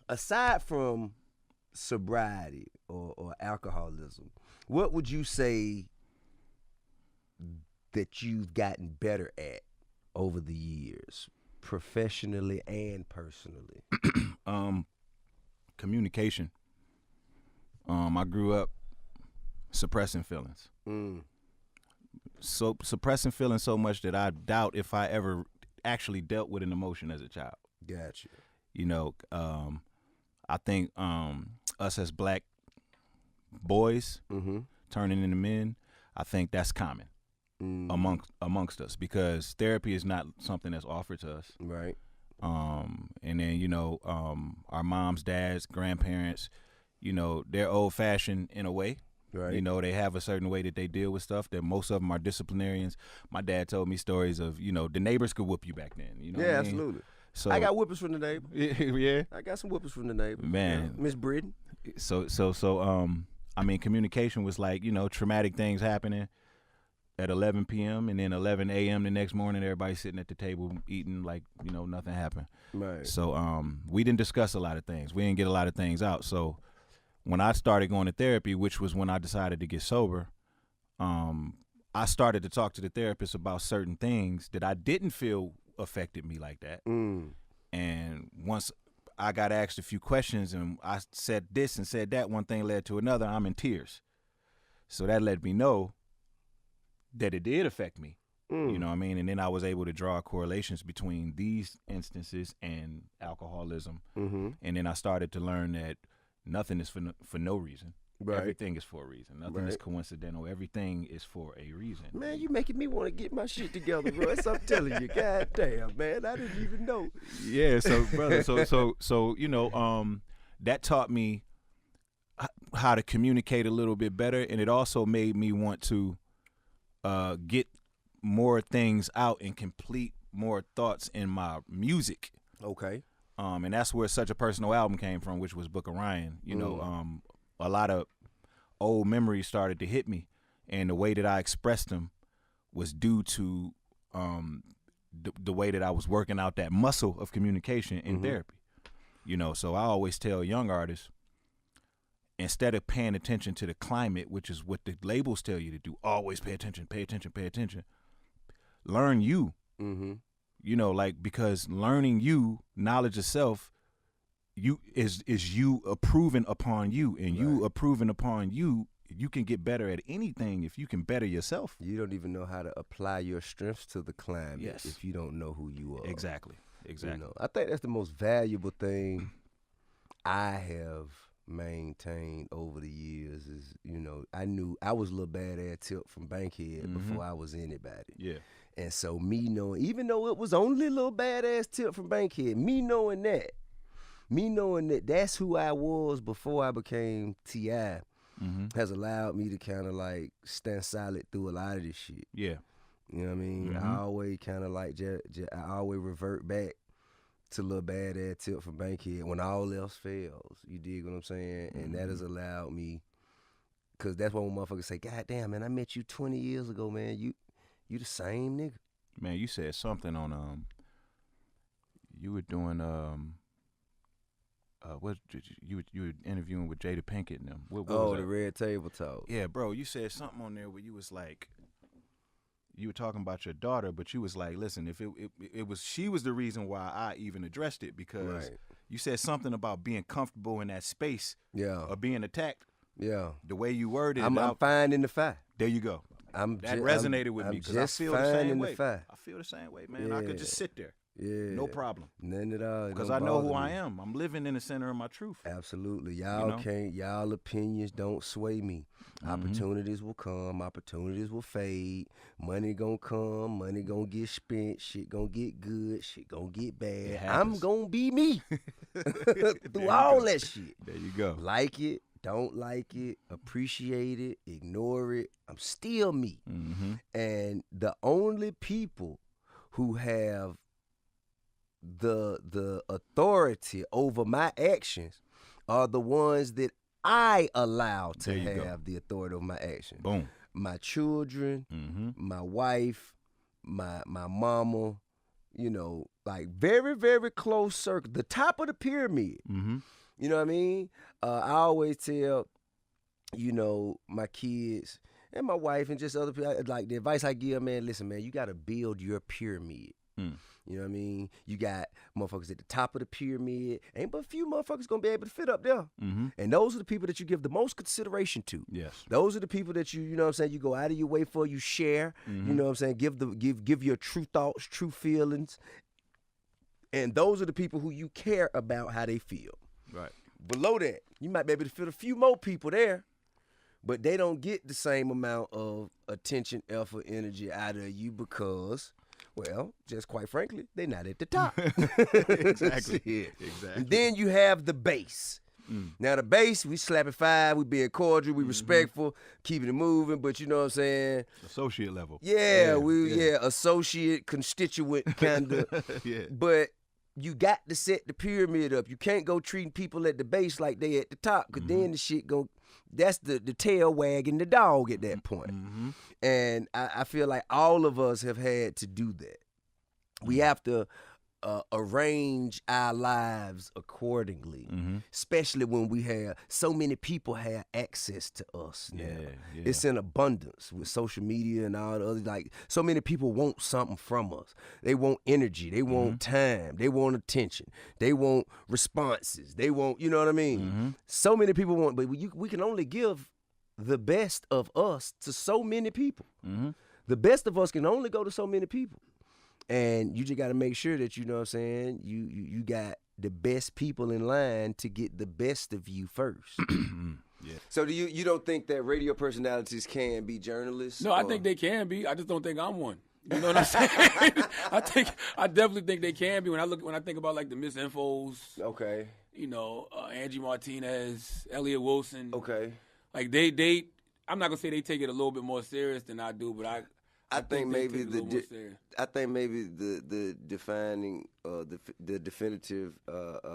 aside from sobriety or alcoholism, what would you say that you've gotten better at over the years, professionally and personally? Communication. I grew up suppressing feelings. So suppressing feelings so much that I doubt if I ever actually dealt with an emotion as a child. Gotcha. You know, I think us as black boys turning into men, I think that's common amongst us, because therapy is not something that's offered to us. Right. And then, you know, our moms, dads, grandparents, you know, they're old fashioned in a way. Right. You know, they have a certain way that they deal with stuff, that most of them are disciplinarians. My dad told me stories of, you know, the neighbors could whoop you back then. You know Yeah, what I mean? absolutely. So I got whippers from the neighbor. yeah. I got some whippers from the neighbor. Man. Miss Britton. So I mean, communication was like, you know, traumatic things happening at 11 p.m. and then 11 a.m. the next morning, everybody sitting at the table eating like, you know, nothing happened. Right. So we didn't discuss a lot of things. We didn't get a lot of things out. So when I started going to therapy, which was when I decided to get sober, I started to talk to the therapist about certain things that I didn't feel affected me like that. And once I got asked a few questions and I said this and said that, one thing led to another, I'm in tears. So that let me know that it did affect me. You know what I mean? And then I was able to draw correlations between these instances and alcoholism. And then I started to learn that nothing is for no reason. Right. Everything is for a reason. Nothing is coincidental. Everything is for a reason. Man, you making me want to get my shit together, bro. That's what I'm telling you. God damn, man. I didn't even know. Yeah, so brother, so you know, that taught me how to communicate a little bit better, and it also made me want to get more things out and complete more thoughts in my music. Okay. And that's where Such a Personal Album came from, which was Book of Ryan. You know, a lot of old memories started to hit me, and the way that I expressed them was due to the way that I was working out that muscle of communication in therapy. You know, so I always tell young artists, instead of paying attention to the climate, which is what the labels tell you to do, always pay attention, pay attention, pay attention. Learn you. You know, like, because learning you, knowledge of self, is you approving upon you, and you approving upon you. You can get better at anything if you can better yourself. You don't even know how to apply your strengths to the climate Yes. if you don't know who you are. Exactly. You know, I think that's the most valuable thing I have maintained over the years is, you know, I knew I was a little badass Tip from Bankhead before I was anybody. Yeah. And so me knowing, even though it was only a little badass Tip from Bankhead, me knowing that that's who I was before I became T.I. has allowed me to kind of like stand solid through a lot of this shit. Yeah. You know what I mean? I always kind of like, I always revert back to little badass Tip from Bankhead when all else fails. You dig what I'm saying? And that has allowed me, because that's why when motherfuckers say, God damn, man, I met you 20 years ago, man. You the same nigga. Man, you said something on you were doing what you were interviewing with Jada Pinkett and them. What was the that? Red Table Talk. Yeah, bro, you said something on there where you was like, you were talking about your daughter, but you was like, listen, if it was, she was the reason why I even addressed it, because you said something about being comfortable in that space, or being attacked. Yeah, the way you worded I'm fine in the fight. There you go. That resonated with me, because I feel the same way. I feel the same way, man. I could just sit there. Yeah. No problem. None at all. Because I know who I am. I'm living in the center of my truth. Absolutely. Y'all opinions don't sway me. Opportunities will come. Opportunities will fade. Money gonna come. Money gonna get spent. Shit gonna get good. Shit gonna get bad. I'm gonna be me. Through all that shit. There you go. Like it. Don't like it. Appreciate it. Ignore it. I'm still me. And the only people who have the authority over my actions are the ones that I allow to have the authority over my actions. Boom. My children, my wife, my mama, you know, like very, very close circle, the top of the pyramid. Mm-hmm. You know what I mean? I always tell, you know, my kids and my wife and just other people, like the advice I give, man, listen, man, you got to build your pyramid. You know what I mean? You got motherfuckers at the top of the pyramid. Ain't but a few motherfuckers gonna be able to fit up there. And those are the people that you give the most consideration to. Yes. Those are the people that you know what I'm saying, you go out of your way for, you share. You know what I'm saying? Give your true thoughts, true feelings. And those are the people who you care about how they feel. Right. Below that, you might be able to fit a few more people there, but they don't get the same amount of attention, effort, energy out of you because, well, just quite frankly, they're not at the top. Exactly. Exactly. And then you have the base. Now the base, we slapping 5, we being cordial, we respectful, keeping it moving, but you know what I'm saying? Associate level. Yeah, associate, constituent kind of. Yeah. But you got to set the pyramid up. You can't go treating people at the base like they at the top, because then the shit that's the tail wagging the dog at that point. And I feel like all of us have had to do that. We have to arrange our lives accordingly, especially when we have so many people have access to us now. Yeah. It's in abundance with social media and all the other, like so many people want something from us. They want energy, they want time, they want attention, they want responses, they want, you know what I mean? So many people want, but we can only give the best of us to so many people. The best of us can only go to so many people. And you just got to make sure that, you know what I'm saying, you got the best people in line to get the best of you first. Yeah. So do you don't think that radio personalities can be journalists? No, I think they can be. I just don't think I'm one. You know what I'm saying? I definitely think they can be. When I think about like the Miss Infos, Okay. you know, Angie Martinez, Elliot Wilson. Okay. Like they I'm not gonna say they take it a little bit more serious than I do, but I think maybe I think the defining the definitive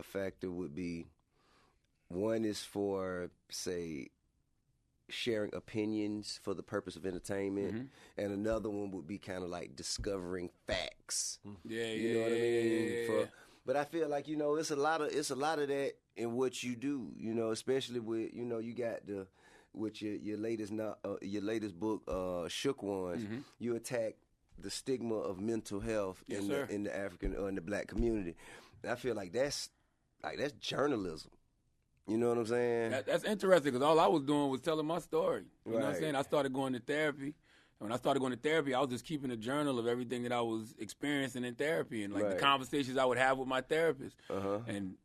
factor would be, one is for, say, sharing opinions for the purpose of entertainment, and another one would be kind of like discovering facts. Yeah, you know what I mean? Yeah. But I feel like, you know, it's a lot of that in what you do. You know, especially with, you know, you got with your latest book, Shook Ones, you attack the stigma of mental health in the African or in the Black community. And I feel like that's journalism. You know what I'm saying? That's interesting, because all I was doing was telling my story. You know what I'm Right. saying? I started going to therapy. And when I started going to therapy, I was just keeping a journal of everything that I was experiencing in therapy and like the conversations I would have with my therapist. And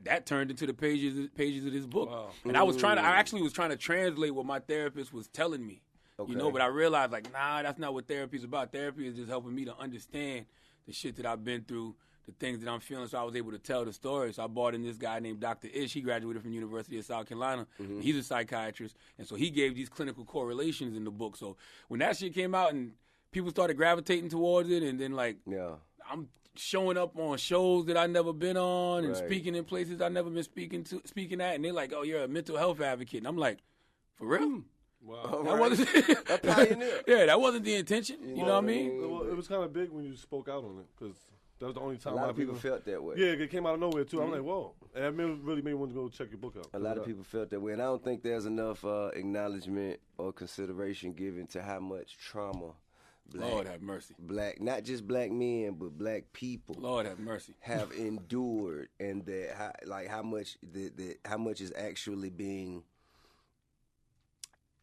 that turned into the pages of this book. Wow. And I actually was trying to translate what my therapist was telling me. Okay. You know, but I realized, like, nah, that's not what therapy is about. Therapy is just helping me to understand the shit that I've been through, the things that I'm feeling, so I was able to tell the story. So I brought in this guy named Dr. Ish. He graduated from the University of South Carolina. He's a psychiatrist. And so he gave these clinical correlations in the book. So when that shit came out and people started gravitating towards it, and then, like, I'm showing up on shows that I've never been on and speaking in places I've never been speaking at, and they're like, oh, you're a mental health advocate. And I'm like, for real? Wow. That wasn't A pioneer. Yeah, that wasn't the intention. You know what I mean? Well, it was kind of big when you spoke out on it, because that was the only time A lot of people felt that way. Yeah, it came out of nowhere too. I'm like, whoa, and that really made me want to go check your book out. A lot of people felt that way, and I don't think there's enough acknowledgement or consideration given to how much trauma Lord have mercy. not just black men, but black people Lord have mercy. have endured, and how much is actually being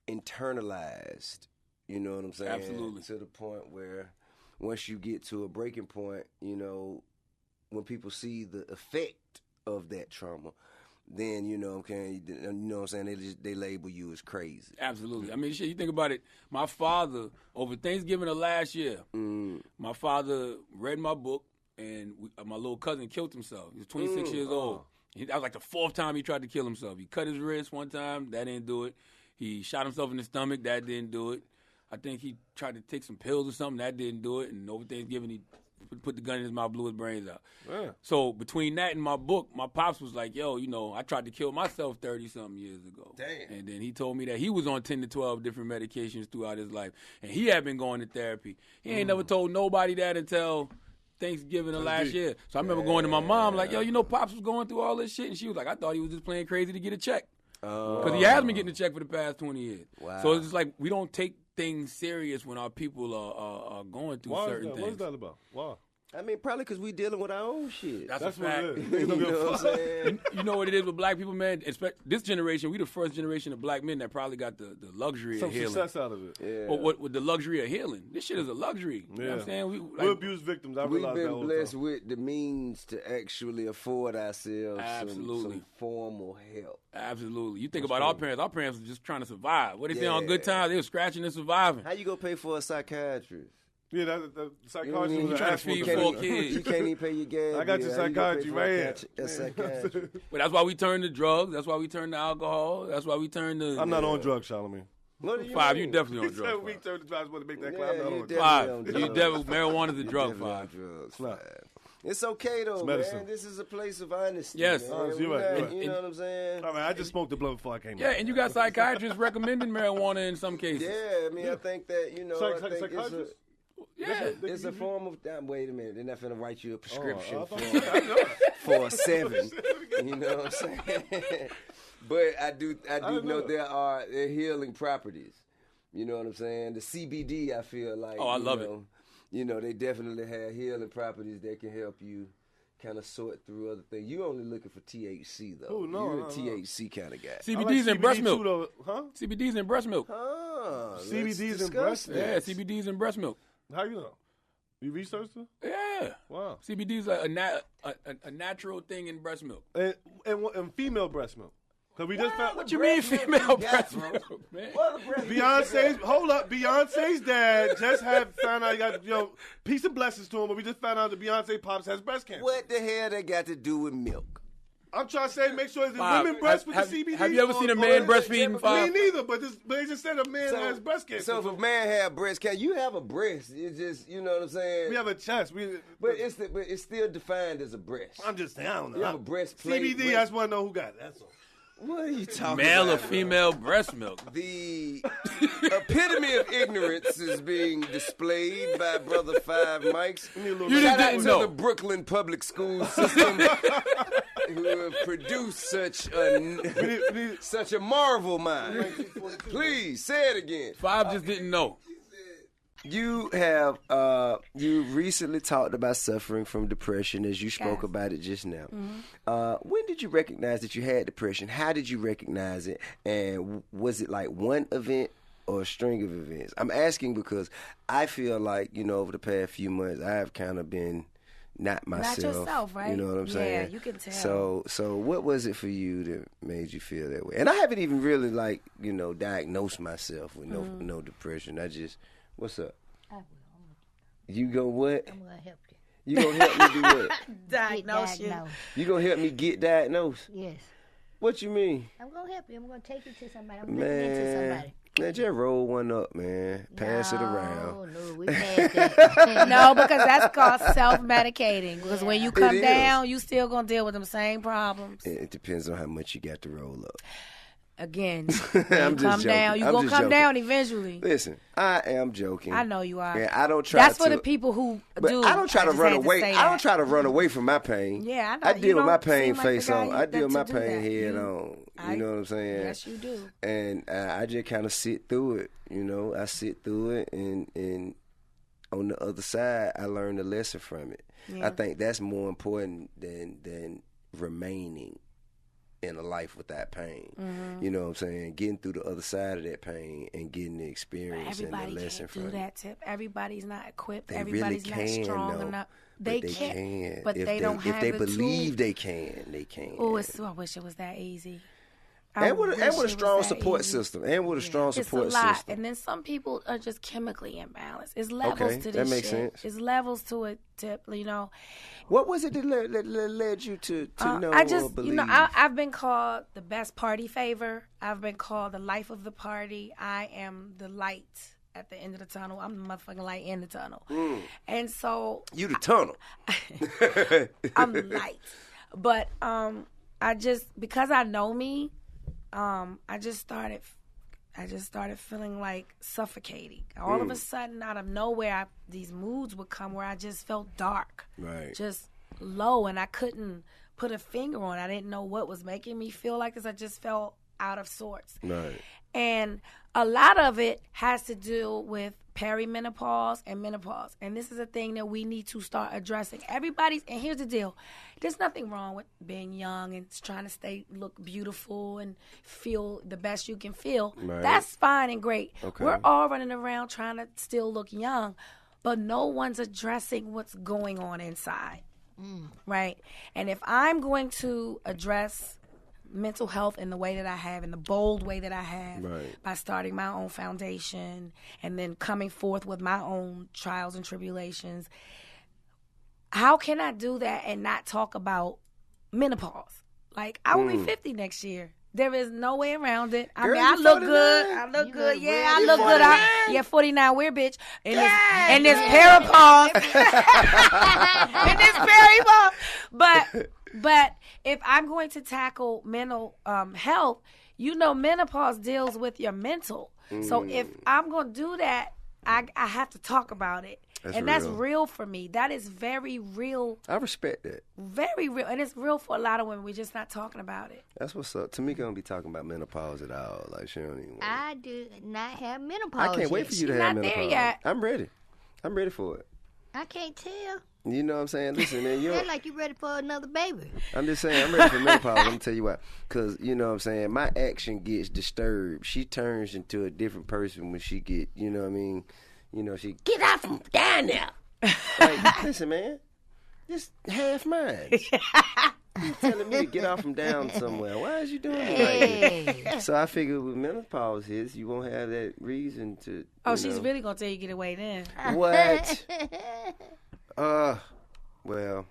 internalized. You know what I'm saying? Absolutely. To the point where once you get to a breaking point, you know, when people see the effect of that trauma, then you know, you know what I'm saying, they label you as crazy. Absolutely. I mean, shit, you think about it. My father, over Thanksgiving of last year, my father read my book, and my little cousin killed himself. He was 26 years old. That was like the 4th time he tried to kill himself. He cut his wrist one time. That didn't do it. He shot himself in the stomach. That didn't do it. I think he tried to take some pills or something. That didn't do it. And over Thanksgiving, he put the gun in his mouth, blew his brains out. Yeah. So between that and my book, my pops was like, yo, you know, I tried to kill myself 30-something years ago. Damn. And then he told me that he was on 10 to 12 different medications throughout his life. And he had been going to therapy. He ain't never told nobody that until Thanksgiving of last year. So I remember going to my mom like, yo, you know, Pops was going through all this shit, and she was like, I thought he was just playing crazy to get a check. Because he has been getting a check for the past 20 years. Wow. So it's just like we don't take things serious when our people are going through certain things. What's that about? Why? I mean, probably because we dealing with our own shit. That's what a fact. it is. You know what I'm saying? You know what it is with black people, man? This generation, we the first generation of black men that probably got the luxury Some of healing. success out of it. Yeah. Or what with the luxury of healing. This shit is a luxury. You know what I'm saying? We're abuse victims. I We've realize that been all blessed the time. with the means to actually afford ourselves some formal help. Absolutely. You think about our parents were just trying to survive. What they say on good times, they were scratching and surviving. How you gonna pay for a psychiatrist? Yeah, the psychiatrist You know what I mean? was You trying to actual feed thing. 4 kids. You can't even pay your gas. I got your bill. How you gonna psychiatry pay for right a here. a psychiatrist? But that's why we turn to drugs. That's why we turn to alcohol. That's why we turn to... I'm not on drugs, Charlamagne. What do you Five, mean? you definitely He on said drugs. we turned the drugs to make that Yeah, clap. you Not on definitely drugs. Five. on You drugs. definitely... Marijuana's a drug, Definitely on Five. drugs, not. Five. It's okay though, medicine. man. This is a place of honesty. Yes. man. Honest, you're We right, not- you're You know what I'm saying? All right, I just smoked the blunt before I came Yeah, out. and you got psychiatrists recommending marijuana in some cases. Yeah, I mean, I think that I think Psychiatrist? Yeah. it's a form of. Wait a minute, they're not finna write you a prescription I for thought- for a 7. You know what I'm saying? But I do know there are healing properties. You know what I'm saying? The CBD, I feel like. Oh, I love it. You know, they definitely have healing properties that can help you kind of sort through other things. You only looking for THC though. Oh, no, You're no, a THC kind of guy. CBD's in breast milk. Too, huh? CBD's in breast milk. CBD's in breast milk? Yeah, CBD's in breast milk. How you know? You researched it? Yeah. Wow. CBD's a natural thing in breast milk. And female breast milk. Because we just found... What you mean female breast milk, man? Beyonce's dad just found out he got, peace and blessings to him, but we just found out that Beyonce Pops has breast cancer. What the hell they got to do with milk? I'm trying to say, make sure it's Five. women breast with the CBD. Have you ever seen a man breastfeeding, Me Five? neither, but they just said a man has breast cancer. So if a man have breast cancer, you have a breast. It's just, you know what I'm saying? We have a chest. But it's still defined as a breast. I'm just saying, I don't know. You have a breastplate. CBD, I just want to know who got it. That's all. What are you talking Male or about? female breast milk? The epitome of ignorance is being displayed by Brother Five Mics. You Shout just out didn't to know. the Brooklyn public school system who have produced such a marvel mind. Please say it again. Five just didn't know. You have you recently talked about suffering from depression, as you spoke about it just now. Mm-hmm. When did you recognize that you had depression? How did you recognize it? And was it like one event or a string of events? I'm asking because I feel like, over the past few months, I've kind of been not myself. Not yourself, right? You know what I'm saying? Yeah, you can tell. So what was it for you that made you feel that way? And I haven't even really diagnosed myself with no depression. I just... What's up? I will. You go what? I'm going to help you. You gonna help me do what? Diagnose you. You gonna help me get diagnosed? Yes. What you mean? I'm going to help you. I'm going to take you to somebody. I'm looking into somebody. Man, just roll one up, man. Pass it around. No, we passed that. No, because that's called self-medicating. Because when you come down, you still going to deal with them same problems. It depends on how much you got to roll up. Again, I'm just come joking. down. You're going to come down eventually. Listen, I am joking. I know you are. And I don't try That's to. for the people who but do. I don't try to just run had away. say I don't that. try to run away from my pain. Yeah, I know. I deal with my don't pain seem like the face guy on. I deal with my to do pain that. head on. You know what I'm saying? Yes, you do. And I just kind of sit through it. I sit through it, and on the other side, I learned a lesson from it. Yeah. I think that's more important than remaining in a life without pain. Mm-hmm. You know what I'm saying? Getting through the other side of that pain and getting the experience and the lesson Everybody can't from do it. that, Tip. Everybody's not equipped. They Everybody's really can, not strong though. enough. But They they can. But if they don't have If they the believe tool. they can, they can. Oh, I wish it was that easy. And with a strong support system. And with a strong support it's a lot. system. And then some people are just chemically imbalanced. It's levels to this that makes shit. sense. It's levels to it, Tip. What was it that led you to know I just, or believe? I've been called the best party favor. I've been called the life of the party. I am the light at the end of the tunnel. I'm the motherfucking light in the tunnel. And so... You the tunnel. I'm light. But I just, because I know me, I just started I just started feeling like suffocating. All of a sudden, out of nowhere, these moods would come where I just felt dark, Right. just low, and I couldn't put a finger on it. I didn't know what was making me feel like this. I just felt out of sorts. Right. And a lot of it has to do with perimenopause and menopause. And this is a thing that we need to start addressing. And here's the deal. There's nothing wrong with being young and trying to look beautiful and feel the best you can feel. Right. That's fine and great. Okay. We're all running around trying to still look young, but no one's addressing what's going on inside. Right? And if I'm going to address mental health in the way that I have, in the bold way that I have, Right. by starting my own foundation and then coming forth with my own trials and tribulations, how can I do that and not talk about menopause? Like, I will be 50 next year. There is no way around it. I Girl, mean, I you look 49? good. I look You good. look Yeah, real. I You look good. 49? 49, we're bitch. And this perimenopause. And this perimenopause. But if I'm going to tackle mental health, menopause deals with your mental. So if I'm going to do that, I have to talk about it. That's real for me. That is very real. I respect that. Very real. And it's real for a lot of women. We're just not talking about it. That's what's up. Tamika don't be talking about menopause at all. Like, she don't even. I do not have menopause. I can't wait for you to She's have not there menopause. yet. I'm ready. I'm ready for it. I can't tell. You know what I'm saying? Listen, man, Feel like you ready for another baby. I'm just saying, I'm ready for menopause. I'm going to tell you why. Because, you know what I'm saying, my action gets disturbed. She turns into a different person when she get, you know what I mean? You know, she, get out from down there. Like, listen, man, just half mine. You telling me to get off from down somewhere. Why is you doing it like that? So I figured with menopause hits, you won't have that reason to. Oh, she's really going to tell you to get away then. What? Well,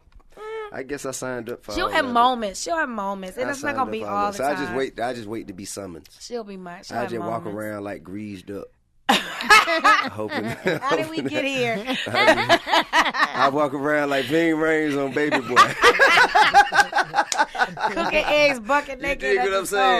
I guess I signed up for She'll all have of it. moments. She'll have moments. And it's not going to be all the so time. I just wait to be summoned. She'll be much. I just walk around like greased up. Hoping. How did we get here? I walk around like Ving Rhames on Baby Boy. Cooking eggs, bucket You naked. dig at what the I'm saying?